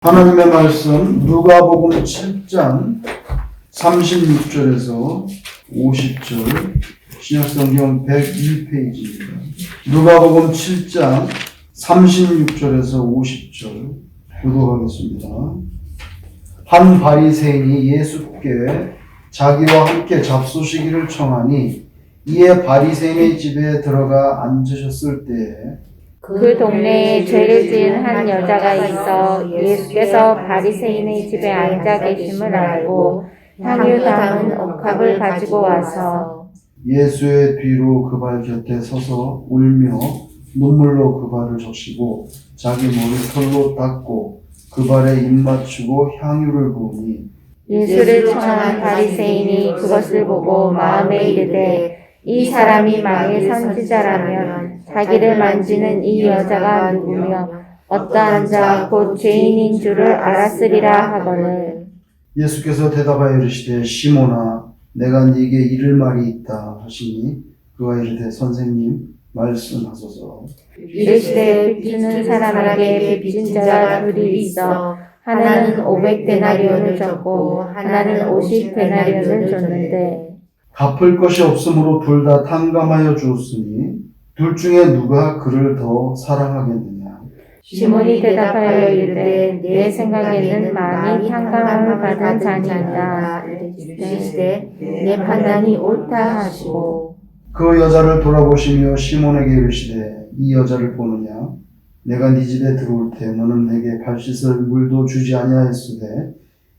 하나님의 말씀 누가복음 7장 36절에서 50절 신약성경 101페이지입니다. 누가복음 7장 36절에서 50절 교독하겠습니다. 한 바리새인이 예수께 자기와 함께 잡수시기를 청하니 이에 바리새인의 집에 들어가 앉으셨을 때에 그 동네에 죄를 지은 한 여자가 있어 예수께서 바리새인의 집에 앉아 계심을 알고 향유 담은 옥합을 가지고 와서 예수의 뒤로 그 발 곁에 서서 울며 눈물로 그 발을 적시고 자기 머리털로 닦고 그 발에 입 맞추고 향유를 부으니 예수를 청한 바리새인이 그것을 보고 마음에 이르되 이 사람이 만일 선지자라면 자기를 만지는 이 여자가 누구며 어떠한 자 곧 죄인인 줄을 알았으리라 하거늘 예수께서 대답하여 이르시되 시몬아 내가 네게 이를 말이 있다 하시니 그가 이르되 선생님 말씀하소서. 이르시되 빚주는 사람에게 빚진 자가 둘이 있어 하나는 500데나리온을 줬고 하나는 50데나리온을 줬는데 갚을 것이 없으므로 둘 다 탕감하여 주었으니 둘 중에 누가 그를 더 사랑하겠느냐. 시몬이 대답하여 이르되 내 생각에는 많이 탕감을 받은 자니이다. 이르시되 내 판단이 옳다 하시고 그 여자를 돌아보시며 시몬에게 이르시되 이 여자를 보느냐. 내가 네 집에 들어올 때 너는 내게 발 씻을 물도 주지 아니하였으되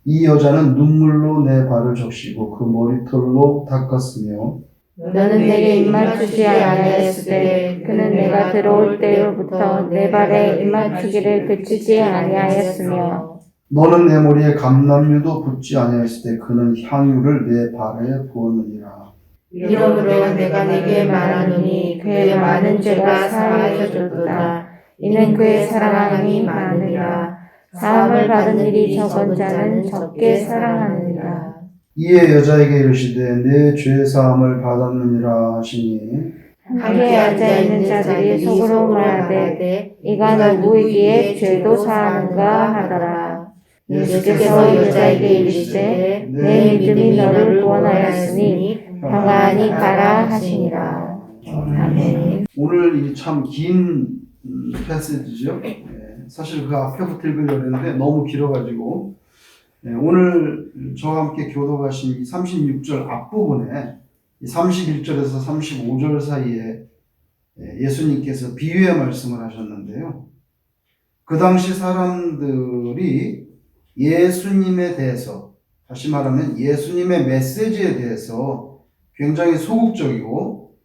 이 여자는 눈물로 내 발을 적시고 그 머리털로 닦았으며 너는 내게 입맞추지 아니하였으되 그는 내가 들어올 때로부터 내 발에 입맞추기를 그치지 아니하였으며 너는 내 머리에 감람유도 붓지 아니하였을 때 그는 향유를 내 발에 부었느니라. 이러므로 내가 내게 말하노니 그의 많은 죄가 사하여 줬도다. 이는 그의 사랑함이 많으니라. 사함을 받은 일이 적은 자는 적게 사랑하느니라. 이에 여자에게 이르시되 내 죄 사함을 받았느니라 하시니 함께 앉아있는 자들이 속으로 말하되 이가 누구이기에 죄도 사하는가 하더라. 예수께서 여자에게 이르시되 내 믿음이 너를 구원하였으니 평안히 가라 하시니라. 아멘. 오늘 이 참 긴 패시지죠. 사실 그 앞에부터 읽으려고 했는데 너무 길어가지고 오늘 저와 함께 교독하신 이 36절 앞부분에 31절에서 35절 사이에 예수님께서 비유의 말씀을 하셨는데요. 그 당시 사람들이 예수님에 대해서, 다시 말하면 예수님의 메시지에 대해서 굉장히 소극적이고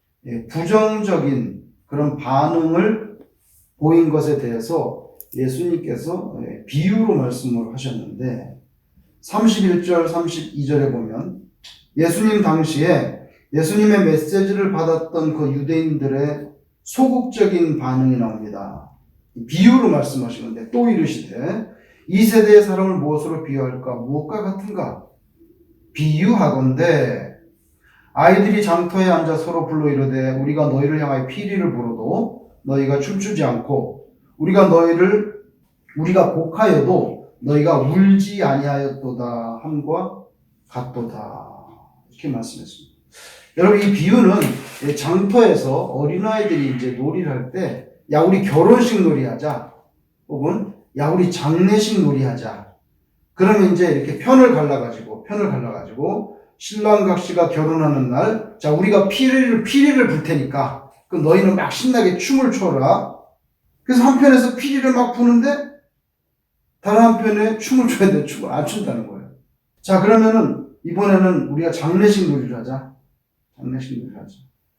부정적인 그런 반응을 보인 것에 대해서 예수님께서 비유로 말씀을 하셨는데 31절, 32절에 보면 예수님 당시에 예수님의 메시지를 받았던 그 유대인들의 소극적인 반응이 나옵니다. 비유로 말씀하시는데 또 이르시되 이 세대의 사람을 무엇으로 비유할까? 무엇과 같은가? 비유하건대 아이들이 장터에 앉아 서로 불러 이르되 우리가 너희를 향하여 피리를 불어도 너희가 춤추지 않고 우리가 곡하여도 너희가 울지 아니하였도다 함과 같도다. 이렇게 말씀했습니다. 여러분 이 비유는 장터에서 어린아이들이 이제 놀이를 할 때 야 우리 결혼식 놀이하자 혹은 야 우리 장례식 놀이하자. 그러면 이제 이렇게 편을 갈라가지고 신랑 각시가 결혼하는 날 자 우리가 피리를 불 테니까 그 너희는 막 신나게 춤을 춰라. 그래서 한편에서 피리를 막 부는데 다른 한편에 춤을 춰야 돼. 춤을 안 춘다는 거예요. 자 그러면은 이번에는 우리가 장례식 놀이를 하자.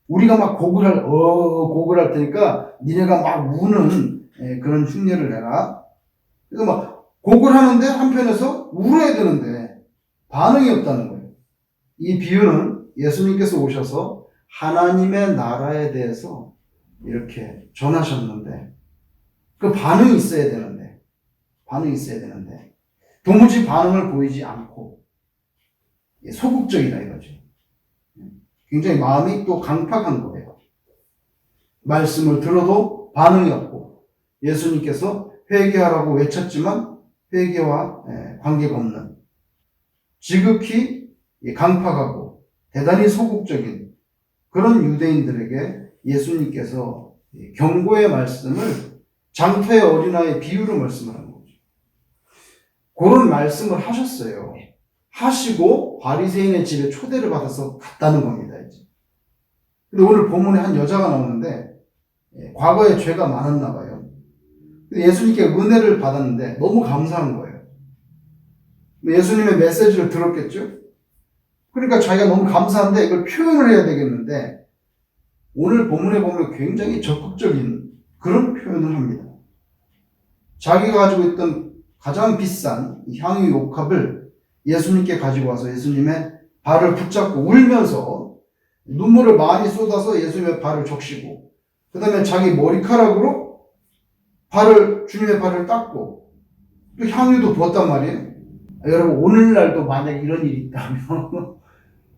우리가 막 곡을 할 테니까 니네가 막 우는 그런 흉내를 내라. 그래서 막 곡을 하는데 한편에서 울어야 되는데 반응이 없다는 거예요. 이 비유는 예수님께서 오셔서 하나님의 나라에 대해서 이렇게 전하셨는데 그 반응이 있어야 되는데 도무지 반응을 보이지 않고 소극적이다 이거죠. 굉장히 마음이 또 강팍한 거예요. 말씀을 들어도 반응이 없고 예수님께서 회개하라고 외쳤지만 회개와 관계가 없는 지극히 강팍하고 대단히 소극적인 그런 유대인들에게 예수님께서 경고의 말씀을 장터의 어린아이의 비유로 말씀을 하는 거죠. 그런 말씀을 하셨어요. 하시고 바리새인의 집에 초대를 받아서 갔다는 겁니다. 이제. 근데 오늘 본문에 한 여자가 나오는데 과거에 죄가 많았나 봐요. 예수님께 은혜를 받았는데 너무 감사한 거예요. 예수님의 메시지를 들었겠죠? 그러니까 자기가 너무 감사한데 이걸 표현을 해야 되겠는데 오늘 본문에 보면 굉장히 적극적인 그런 표현을 합니다. 자기가 가지고 있던 가장 비싼 향유 옥합을 예수님께 가지고 와서 예수님의 발을 붙잡고 울면서 눈물을 많이 쏟아서 예수님의 발을 적시고 그 다음에 자기 머리카락으로 주님의 발을 닦고 또 향유도 부었단 말이에요. 여러분 오늘날도 만약에 이런 일이 있다면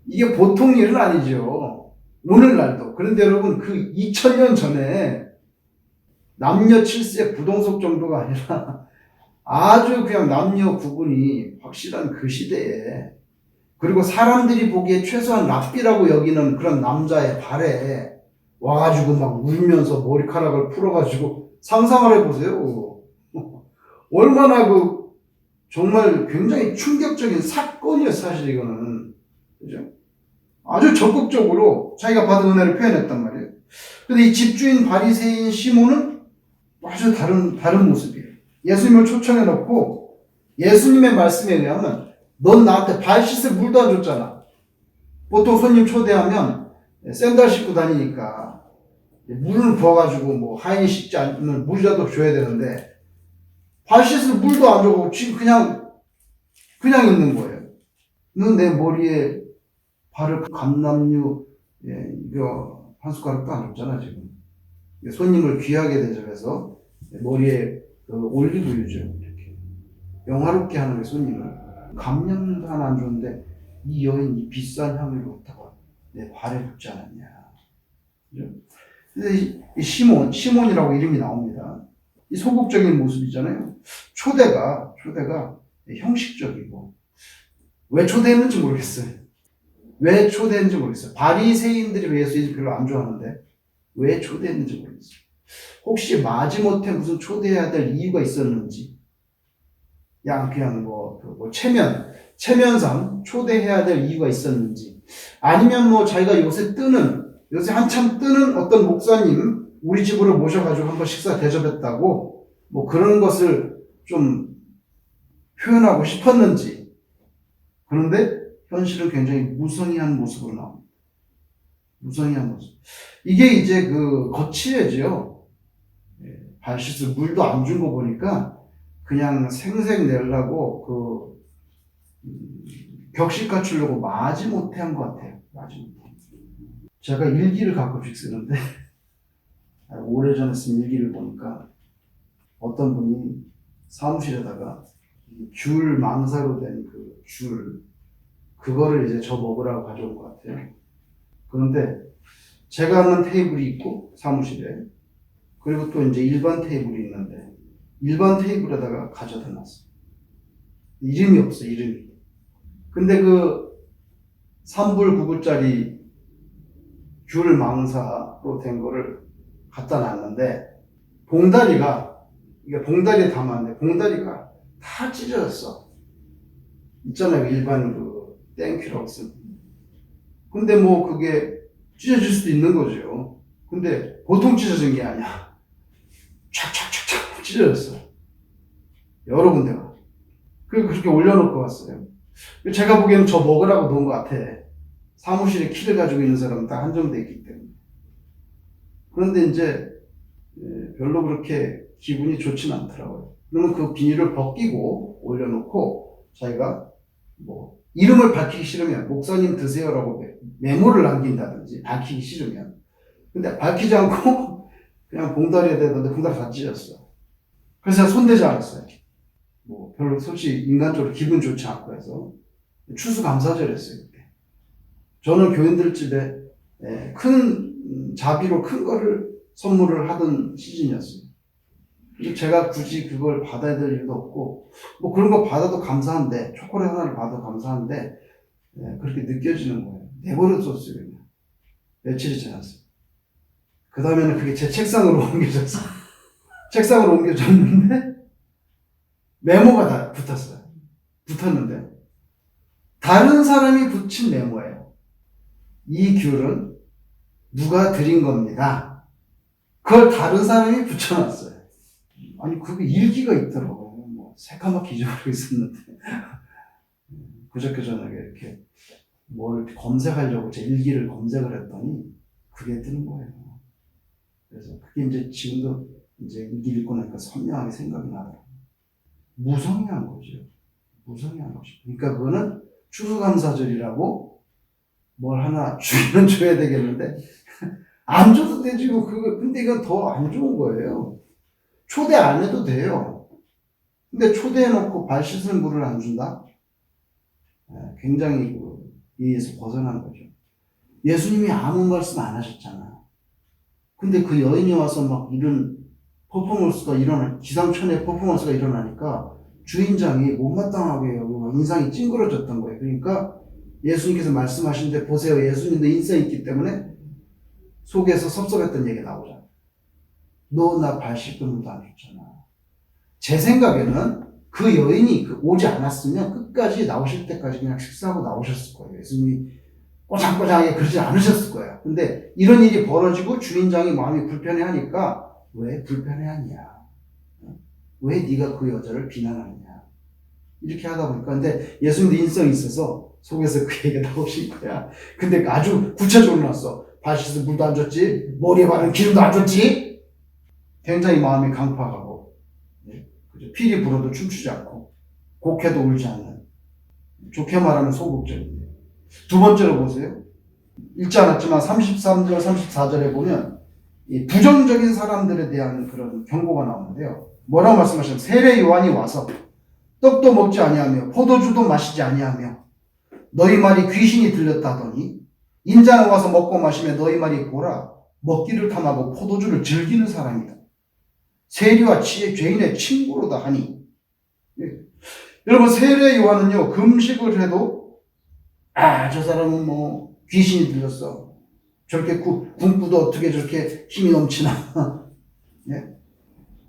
이게 보통 일은 아니죠. 오늘날도. 그런데 여러분 그 2000년 전에 남녀 7세 부동석 정도가 아니라 아주 그냥 남녀 구분이 확실한 그 시대에 그리고 사람들이 보기에 최소한 랍비라고 여기는 그런 남자의 발에 와가지고 막 울면서 머리카락을 풀어가지고 상상을 해보세요. 얼마나 정말 굉장히 충격적인 사건이에요, 사실 이거는. 그죠? 아주 적극적으로 자기가 받은 은혜를 표현했단 말이에요. 근데 이 집주인 바리새인 시몬은 아주 다른 모습이에요. 예수님을 초청해 놓고 예수님의 말씀에 의하면 넌 나한테 발 씻을 물도 안 줬잖아. 보통 손님 초대하면 샌들 신고 다니니까 물을 부어가지고 뭐 하인이 씻지 않으면 물이라도 줘야 되는데 발 씻을 물도 안 주고 지금 그냥 있는 거예요. 너 내 머리에 발을 감람유 이거 한 숟가락도 안 줬잖아 지금. 손님을 귀하게 대접해서 머리에 올리브유죠. 이렇게 영화롭게 하는 게 손님을 감염도 하나 안 줬는데 이 여인 이 비싼 향유를 갖다가 내 발에 붓지 않았냐. 그죠? 근데 이 시몬이라고 이름이 나옵니다. 이 소극적인 모습이잖아요. 초대가 형식적이고 왜 초대했는지 모르겠어요. 바리새인들이 왜 예수님 별로 안 좋아하는데 왜 초대했는지 모르겠어요. 혹시 마지못해 무슨 초대해야 될 이유가 있었는지 그냥 체면상 초대해야 될 이유가 있었는지 아니면 자기가 요새 한참 뜨는 어떤 목사님 우리 집으로 모셔가지고 한번 식사 대접했다고 그런 것을 좀 표현하고 싶었는지 그런데 현실은 굉장히 무성의한 모습으로 나옵니다. 무성의한 모습. 이게 이제 거칠해져요. 발 씻을 물도 안 준 거 보니까 그냥 생색 내려고 격식 갖추려고 마지못해 한 것 같아요. 마지못해. 제가 일기를 가끔씩 쓰는데 오래전에 쓴 일기를 보니까 어떤 분이 사무실에다가 귤 망사로 된 그거를 이제 저 먹으라고 가져온 것 같아요. 그런데 제가 앉는 테이블이 있고 사무실에 그리고 또 이제 일반 테이블이 있는데 일반 테이블에다가 가져다 놨어요. 이름이 없어, 이름이. 근데 3불 9불짜리 귤 망사로 된 거를 갖다 놨는데 이게 봉다리에 담았는데 봉다리가 다 찢어졌어. 있잖아요, 일반 땡큐라고 쓰는. 근데 그게 찢어질 수도 있는 거죠. 근데 보통 찢어진 게 아니야. 촥촥촥촥 찢어졌어. 여러 군데가. 그렇게 올려놓고 왔어요. 제가 보기에는 저 먹으라고 놓은 것 같아. 사무실에 키를 가지고 있는 사람은 딱 한정되어 있기 때문에. 그런데 이제 별로 그렇게 기분이 좋진 않더라고요. 그러면 그 비닐을 벗기고 올려놓고 자기가 이름을 밝히기 싫으면 목사님 드세요라고 메모를 남긴다든지 밝히기 싫으면 근데 밝히지 않고 그냥 봉다리에 대는데 봉다리 다 찢었어. 그래서 손대지 않았어요. 별로 솔직히 인간적으로 기분 좋지 않고 해서 추수감사절이었어요. 그때. 저는 교인들 집에 큰 자비로 큰 거를 선물을 하던 시즌이었어요. 제가 굳이 그걸 받아야 될 일도 없고, 뭐 그런 거 받아도 감사한데, 초콜릿 하나를 받아도 감사한데, 그렇게 느껴지는 거예요. 내버려뒀어요, 그냥. 며칠이 지났어요. 그 다음에는 그게 제 책상으로 옮겨졌어요. 책상으로 옮겨졌는데, 메모가 다 붙었어요. 붙었는데, 다른 사람이 붙인 메모예요. 이 귤은 누가 드린 겁니다. 그걸 다른 사람이 붙여놨어요. 아니, 그게 일기가 있더라고요. 뭐, 새까맣게 잊어버리고 있었는데. 그저께 저녁에 이렇게 뭘 검색하려고 제 일기를 검색을 했더니 그게 뜨는 거예요. 그래서 그게 이제 지금도 이제 일기 읽고 나니까 선명하게 생각이 나더라고요. 무성의한 거죠. 무성의한 거죠. 그러니까 그거는 추수감사절이라고 뭘 하나 주기는 줘야 되겠는데 안 줘도 되지 뭐 그거. 근데 이건 더 안 좋은 거예요. 초대 안 해도 돼요. 근데 초대해놓고 발 씻을 물을 안 준다? 굉장히 예에서 벗어난 거죠. 예수님이 아무 말씀 안 하셨잖아. 근데 그 여인이 와서 막 이런 퍼포먼스가 기상천외 퍼포먼스가 일어나니까 주인장이 못마땅하게 여기고 인상이 찡그러졌던 거예요. 그러니까 예수님께서 말씀하시는데 보세요. 예수님도 인성이 있기 때문에 속에서 섭섭했던 얘기가 나오잖아. 너 나 발 씻을 물도 안 줬잖아. 제 생각에는 그 여인이 오지 않았으면 끝까지 나오실 때까지 그냥 식사하고 나오셨을 거예요. 예수님이 꼬장꼬장하게 그러지 않으셨을 거예요. 근데 이런 일이 벌어지고 주인장이 마음이 불편해하니까 왜 불편해하냐? 왜 네가 그 여자를 비난하느냐? 이렇게 하다 보니까 근데 예수님도 인성이 있어서 속에서 그 얘기가 나오신 거야. 근데 아주 구체적으로 나왔어. 발 씻을 물도 안 줬지? 머리에 바른 기름도 안 줬지? 굉장히 마음이 강팍하고 피리 불어도 춤추지 않고 곡해도 울지 않는, 좋게 말하면 소극적인데. 두 번째로 보세요. 읽지 않았지만 33절 34절에 보면 이 부정적인 사람들에 대한 그런 경고가 나오는데요. 뭐라고 말씀하셨냐면 세례 요한이 와서 떡도 먹지 아니하며 포도주도 마시지 아니하며 너희 말이 귀신이 들렸다더니 인자는 와서 먹고 마시며 너희 말이 보라 먹기를 탐하고 포도주를 즐기는 사람이다. 세리와 죄인의 친구로다 하니. 여러분 세례 요한은요 금식을 해도 저 사람은 뭐 귀신이 들렸어. 저렇게 군부도 어떻게 저렇게 힘이 넘치나. 예?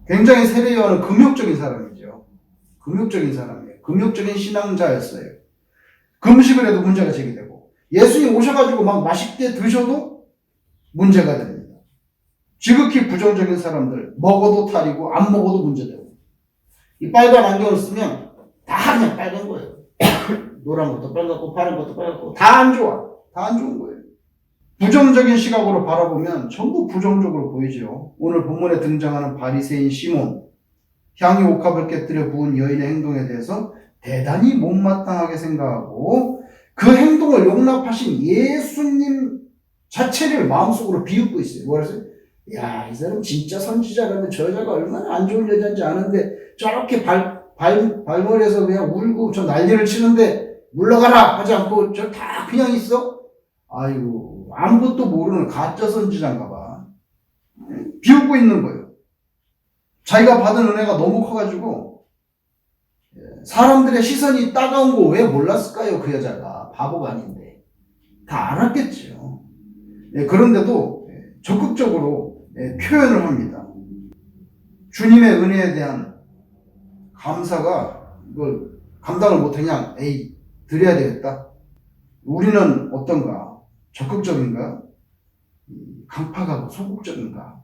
굉장히 세례 요한은 금욕적인 사람이죠. 금욕적인 사람이에요. 금욕적인 신앙자였어요. 금식을 해도 문제가 제기되고 예수님 오셔가지고 막 맛있게 드셔도 문제가 됩니다. 지극히 부정적인 사람들 먹어도 탈이고 안 먹어도 문제되고 이 빨간 안경을 쓰면 다 그냥 빨간 거예요. 노란 것도 빨갛고 파란 것도 빨갛고 다 안 좋아. 다 안 좋은 거예요. 부정적인 시각으로 바라보면 전부 부정적으로 보이죠. 오늘 본문에 등장하는 바리새인 시몬, 향유 옥합을 깨뜨려 부은 여인의 행동에 대해서 대단히 못마땅하게 생각하고 그 행동을 용납하신 예수님 자체를 마음속으로 비웃고 있어요. 뭐라 했어요? 야, 이 사람 진짜 선지자라면 저 여자가 얼마나 안 좋은 여자인지 아는데 저렇게 발머리에서 그냥 울고 저 난리를 치는데 물러가라 하지 않고 저 다 그냥 있어? 아이고, 아무것도 모르는 가짜 선지자인가 봐. 비웃고 있는 거예요. 자기가 받은 은혜가 너무 커가지고 사람들의 시선이 따가운 거 왜 몰랐을까요? 그 여자가 바보가 아닌데 다 알았겠죠. 그런데도 적극적으로 표현을 합니다. 주님의 은혜에 대한 감사가 이걸 감당을 못해 그냥 드려야 되겠다. 우리는 어떤가? 적극적인가? 강팍하고 소극적인가?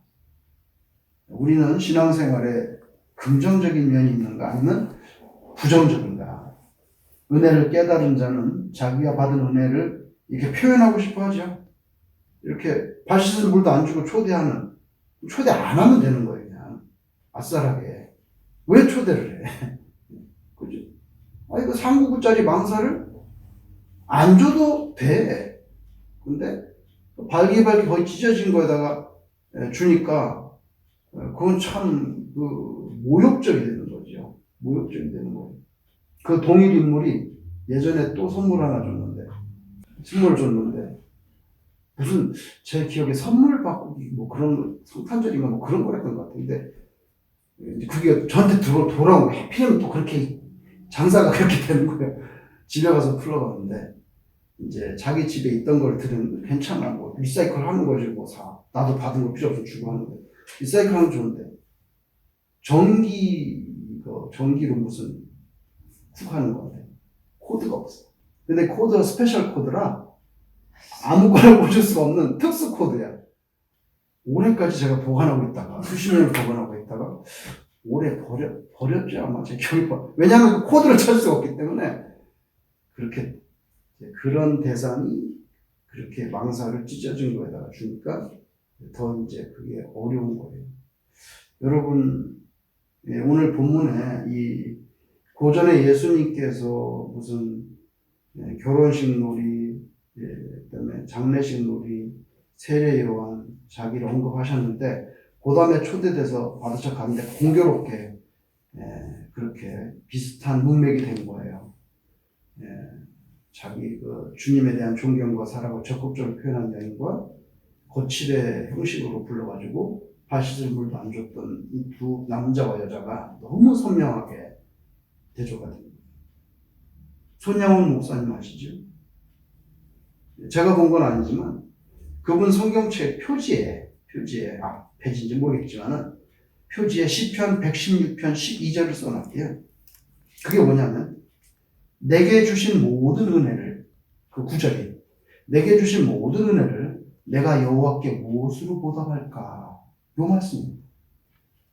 우리는 신앙생활에 긍정적인 면이 있는가? 아니면 부정적인가? 은혜를 깨달은 자는 자기가 받은 은혜를 이렇게 표현하고 싶어 하죠. 이렇게 발 씻을 물도 안 주고 초대 안 하면 되는 거예요. 그냥 아싸라게. 왜 초대를 해? 그죠? 이거 399짜리 망사를 안 줘도 돼. 근데 발기발기 거의 찢어진 거에다가 주니까 그건 참 모욕적이 되는 거죠. 모욕적이 되는 거예요. 그 동일 인물이 예전에 또 선물을 줬는데 무슨 제 기억에 선물 바꾸기 뭐 그런 성탄절인가 뭐 그런 거랬던 것 같은데 이제 그게 저한테 돌아오고 하필이면 또 그렇게 장사가 그렇게 되는 거예요. 집에 가서 풀러봤는데 이제 자기 집에 있던 걸 들으면 괜찮아. 뭐 리사이클 하는 거지 뭐 사. 나도 받은 거 필요 없어 주고 하는데 리사이클 하면 좋은데 전기로 무슨 쿡 하는 건데 코드가 없어. 근데 코드가 스페셜 코드라 아무거나 고칠 수가 없는 특수 코드야. 올해까지 제가 보관하고 있다가 수십 년을 보관하고 있다가 올해 버렸죠 아마 제 기억이 봐. 왜냐하면 그 코드를 찾을 수가 없기 때문에 그렇게 그런 대상이 그렇게 망사를 찢어진 거에다가 주니까 더 이제 그게 어려운 거예요. 여러분 오늘 본문에 이 고전에 예수님께서 무슨 결혼식 놀이, 그다음에 장례식 놀이, 세례 요한 자기를 언급하셨는데 그 다음에 초대돼서 받으셔 가는데 공교롭게 그렇게 비슷한 문맥이 된 거예요. 자기 그 주님에 대한 존경과 사랑을 적극적으로 표현한 여인과 거칠의 형식으로 불러가지고 발 씻을 물도 안 줬던 이 두 남자와 여자가 너무 선명하게 대조가 됩니다. 손양원 목사님 아시죠? 제가 본 건 아니지만 그분 성경책 표지에 페이지인지 모르겠지만은 표지에 시편 116편 12절을 써놨대요. 그게 뭐냐면 내게 주신 모든 은혜를 그 구절이 내게 주신 모든 은혜를 내가 여호와께 무엇으로 보답할까? 요 말씀입니다.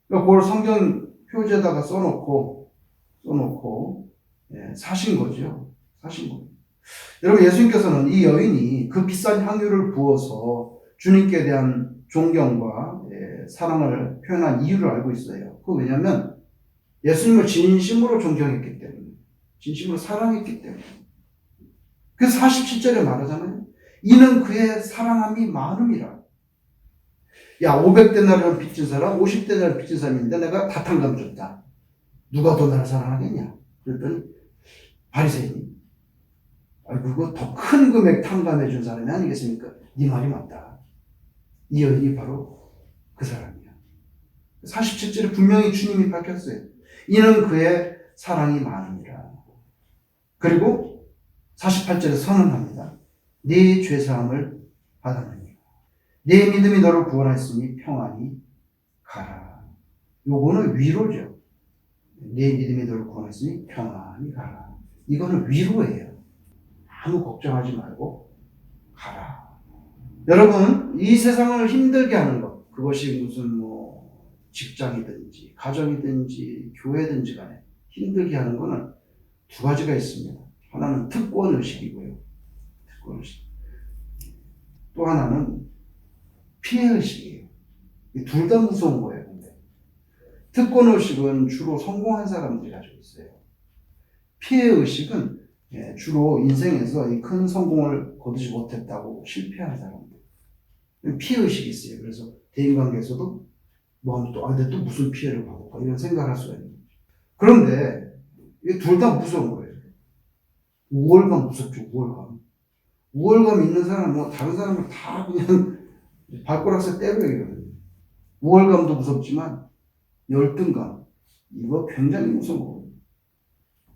그러니까 그걸 성경 표지에다가 써놓고 사신 거죠. 사신 거예요. 여러분 예수님께서는 이 여인이 그 비싼 향유를 부어서 주님께 대한 존경과 사랑을 표현한 이유를 알고 있어요. 그 왜냐하면 예수님을 진심으로 존경했기 때문에, 진심으로 사랑했기 때문에. 그래서 47절에 말하잖아요. 이는 그의 사랑함이 많음이라. 야, 500데나리온 빚진 사람, 50데나리온 빚진 사람인데 내가 다탕감 줬다. 누가 더 나를 사랑하겠냐? 그랬더니 바리새인이 그거 더 큰 금액 탕감해 준 사람이 아니겠습니까? 네 말이 맞다. 이 여인이 바로 그 사람이야. 47절에 분명히 주님이 밝혔어요. 이는 그의 사랑이 많으니라. 그리고 48절에 선언합니다. 네 죄사함을 받았느니라. 네 믿음이 너를 구원하였으니 평안히 가라. 요거는 위로죠. 네 믿음이 너를 구원하였으니 평안히 가라. 이거는 위로예요. 아무 걱정하지 말고 가라. 여러분, 이 세상을 힘들게 하는 것, 그것이 무슨 직장이든지 가정이든지 교회든지 간에 힘들게 하는 거는 두 가지가 있습니다. 하나는 특권의식이고요. 특권의식. 또 하나는 피해의식이에요. 둘 다 무서운 거예요. 근데 특권의식은 주로 성공한 사람들이 가지고 있어요. 피해의식은 주로 인생에서 이 큰 성공을 거두지 못했다고 실패한 사람들. 피해의식이 있어요. 그래서 대인관계에서도 근데 또 무슨 피해를 받을까 이런 생각을 할 수가 있는 거죠. 그런데 둘 다 무서운 거예요. 우월감 무섭죠. 우월감 있는 사람은 다른 사람을 다 그냥 발가락새 때려야거든요. 우월감도 무섭지만 열등감 이거 굉장히 무서운 거예요.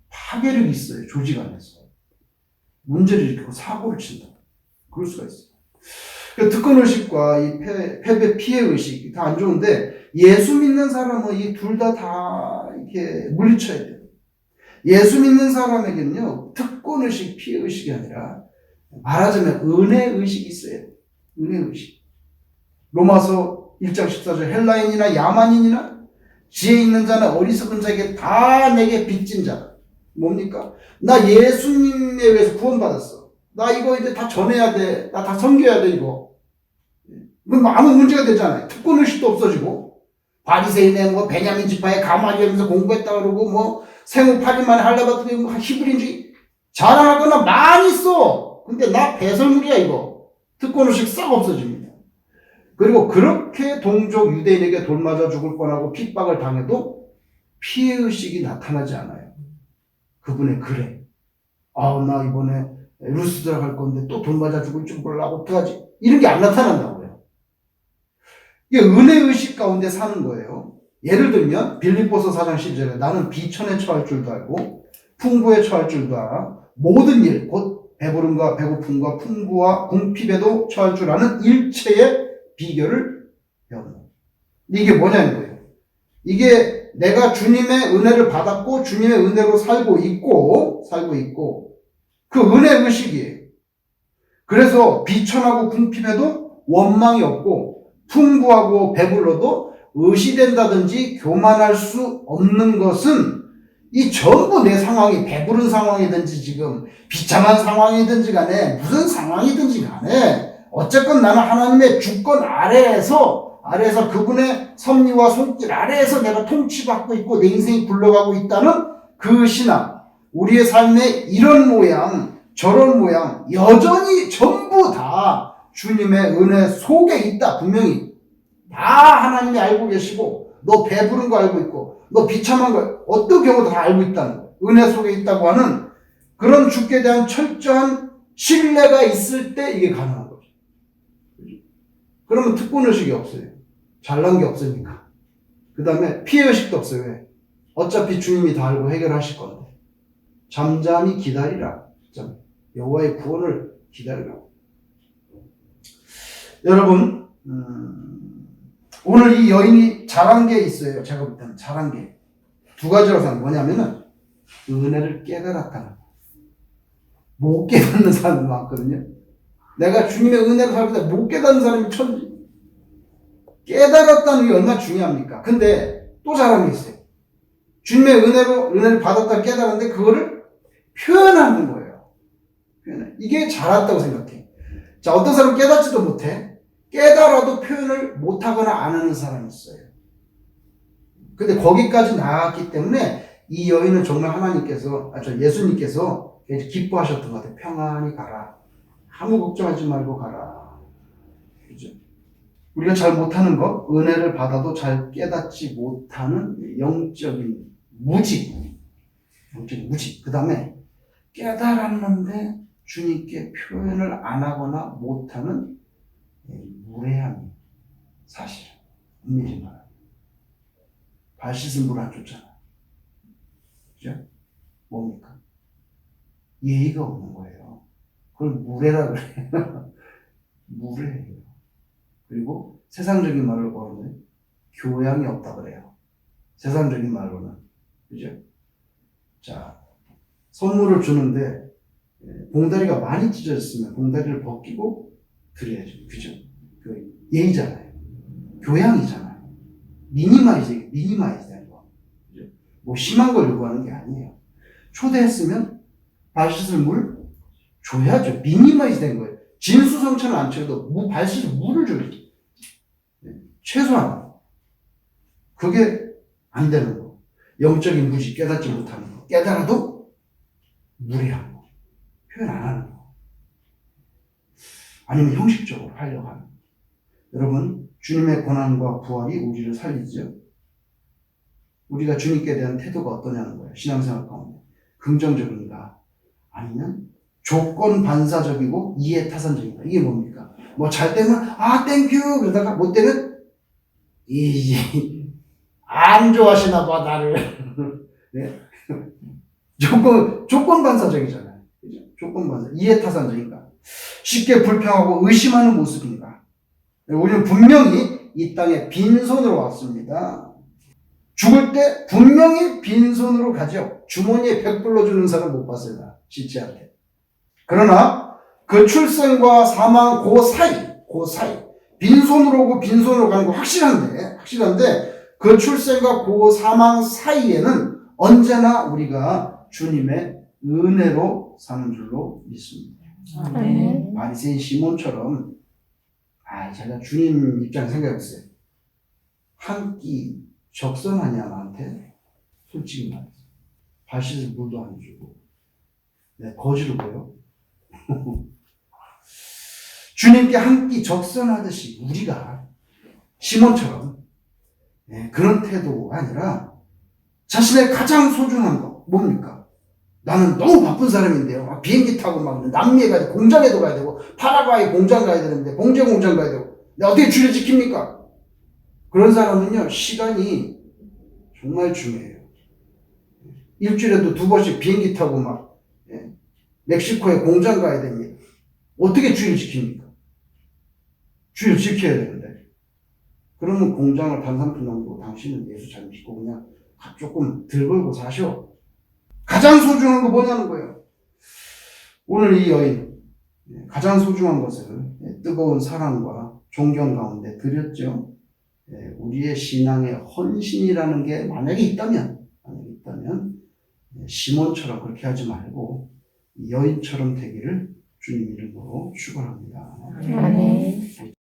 파괴력이 있어요. 조직 안에서 문제를 일으키고 사고를 친다. 그럴 수가 있어요. 특권의식과 이 패배 피해의식 다 안 좋은데 예수 믿는 사람은 이 둘 다 이렇게 물리쳐야 돼요. 예수 믿는 사람에게는요 특권의식 피해의식이 아니라 말하자면 은혜의식이 있어요. 은혜의식. 로마서 1장 14절 헬라인이나 야만인이나 지혜 있는 자나 어리석은 자에게 다 내게 빚진 자. 뭡니까? 나 예수님에 의해서 구원받았어. 나 이거 이제 다 전해야 돼. 나 다 섬겨야 돼 이거. 그럼 아무 문제가 되잖아요. 특권의식도 없어지고 바리새인의 베냐민 지파에 가말리엘에서 공부했다 그러고 생후 8일 만에 할례받고 히브리인지 자랑하거나 많이 써. 근데 나 배설물이야 이거. 특권의식 싹 없어집니다. 그리고 그렇게 동족 유대인에게 돌맞아 죽을 뻔하고 핍박을 당해도 피해의식이 나타나지 않아요. 그분의 글에 나 이번에 루스드라 갈 건데 또 돌맞아 죽을 줄 몰라 어떡하지? 이런 게 안 나타난다고요. 이게 은혜의식 가운데 사는 거예요. 예를 들면 빌립보서 4장 10절에 나는 비천에 처할 줄도 알고 풍부에 처할 줄도 알아 모든 일 곧 배부름과 배고픔과 풍부와 궁핍에도 처할 줄 아는 일체의 비결을 배웠노라. 이게 뭐냐는 거예요. 이게 내가 주님의 은혜를 받았고 주님의 은혜로 살고 있고 그 은혜 의식이에요. 그래서 비천하고 궁핍에도 원망이 없고 풍부하고 배불러도 의시된다든지 교만할 수 없는 것은 이 전부 내 상황이 배부른 상황이든지 지금 비참한 상황이든지 간에 무슨 상황이든지 간에 어쨌건 나는 하나님의 주권 아래에서 그분의 섭리와 손길 아래에서 내가 통치받고 있고 내 인생이 굴러가고 있다는 그 신앙, 우리의 삶의 이런 모양 저런 모양 여전히 전부 다 주님의 은혜 속에 있다. 분명히 다 하나님이 알고 계시고 너 배부른 거 알고 있고 너 비참한 거 어떤 경우도 다 알고 있다는 거예요. 은혜 속에 있다고 하는 그런 주께 대한 철저한 신뢰가 있을 때 이게 가능한 거죠. 그러면 특권의식이 없어요. 잘난 게 없으니까. 그 다음에 피해의식도 없어요. 왜? 어차피 주님이 다 알고 해결하실 건데. 잠잠히 기다리라. 여호와의 구원을 기다리라고. 여러분, 오늘 이 여인이 잘한 게 있어요. 제가 볼 때는 잘한 게. 두 가지라고 생각해요. 뭐냐면은, 은혜를 깨달았다는 거. 못 깨닫는 사람도 많거든요. 내가 주님의 은혜를 살고 있다 못 깨닫는 사람이 천지. 깨달았다는 게 얼마나 중요합니까? 근데 또 잘한 게 있어요. 주님의 은혜를 받았다 깨달았는데 그거를 표현하는 거예요. 이게 잘했다고 생각해. 자, 어떤 사람은 깨닫지도 못해. 깨달아도 표현을 못하거나 안 하는 사람이 있어요. 근데 거기까지 나았기 때문에 이 여인은 정말 예수님께서 기뻐하셨던 것 같아요. 평안히 가라. 아무 걱정하지 말고 가라. 그죠? 우리가 잘 못하는 거, 은혜를 받아도 잘 깨닫지 못하는 영적인 무지. 그 다음에 깨달았는데 주님께 표현을 안 하거나 못하는 무례함이 사실. 엄밀히 말하면. 발 씻은 물 안 줬잖아. 그죠? 뭡니까? 예의가 없는 거예요. 그걸 무례라 그래요. 무례해요. 그리고 세상적인 말로 보면 교양이 없다 그래요. 세상적인 말로는. 그죠? 자, 선물을 주는데 봉다리가 많이 찢어졌으면 봉다리를 벗기고 드려야죠. 그죠? 그 예의잖아요. 교양이잖아요. 미니마이즈 되는 거. 그죠? 뭐 심한 걸 요구하는 게 아니에요. 초대했으면 발 씻을 물 줘야죠. 미니마이즈 된 거예요. 진수성찬을 안 쳐도 발 씻을 물을 줘야죠. 최소한. 그게 안 되는 거. 영적인 무지, 깨닫지 못하는 거. 깨달아도 무례한 거. 표현 안 하는 거. 아니면 형식적으로 하려고 하는 거. 여러분, 주님의 고난과 부활이 우리를 살리죠. 우리가 주님께 대한 태도가 어떠냐는 거예요. 신앙생활 가운데. 긍정적인가? 아니면 조건 반사적이고 이해타산적인가? 이게 뭡니까? 뭐 잘 되면 땡큐 그러다가 못 되면 안 좋아하시나 봐 나를. 네? 조건 반사적이잖아요. 그죠? 조건 반사. 이해타산적인가? 쉽게 불평하고 의심하는 모습인가? 우리는 분명히 이 땅에 빈손으로 왔습니다. 죽을 때 분명히 빈손으로 가죠. 주머니에 100불로 주는 사람 못 봤어요. 나 실제한테. 그러나 그 출생과 사망 그 사이 빈손으로 오고 빈손으로 가는 거 확실한데 그 출생과 그 사망 사이에는 언제나 우리가 주님의 은혜로 사는 줄로 믿습니다. 바리새인 시몬처럼 제가 주님 입장 생각해보세요. 한 끼 적선하냐 나한테? 솔직히 말해서 발 씻을 물도 안 주고 내가 거지로 보여? 주님께 한 끼 적선하듯이 우리가 시몬처럼 그런 태도가 아니라 자신의 가장 소중한 거 뭡니까? 나는 너무 바쁜 사람인데요. 비행기 타고 막 남미에 가야 되고 공장에도 가야 되고 파라과이 공장 가야 되는데 봉제 공장 가야 되고 내가 어떻게 주를 지킵니까? 그런 사람은요 시간이 정말 중요해요. 일주일에도 2번씩 비행기 타고 막 멕시코에 공장 가야 됩니다. 어떻게 주일 지킵니까? 주일 지켜야 되는데. 그러면 공장을 반삼푼 남기고 당신은 예수 잘 믿고 그냥 조금 덜 벌고 사셔. 가장 소중한 거 뭐냐는 거예요. 오늘 이 여인 가장 소중한 것을 뜨거운 사랑과 존경 가운데 드렸죠. 우리의 신앙의 헌신이라는 게 만약에 있다면 시몬처럼 그렇게 하지 말고 여인처럼 되기를 주님 이름으로 축원합니다. 아멘.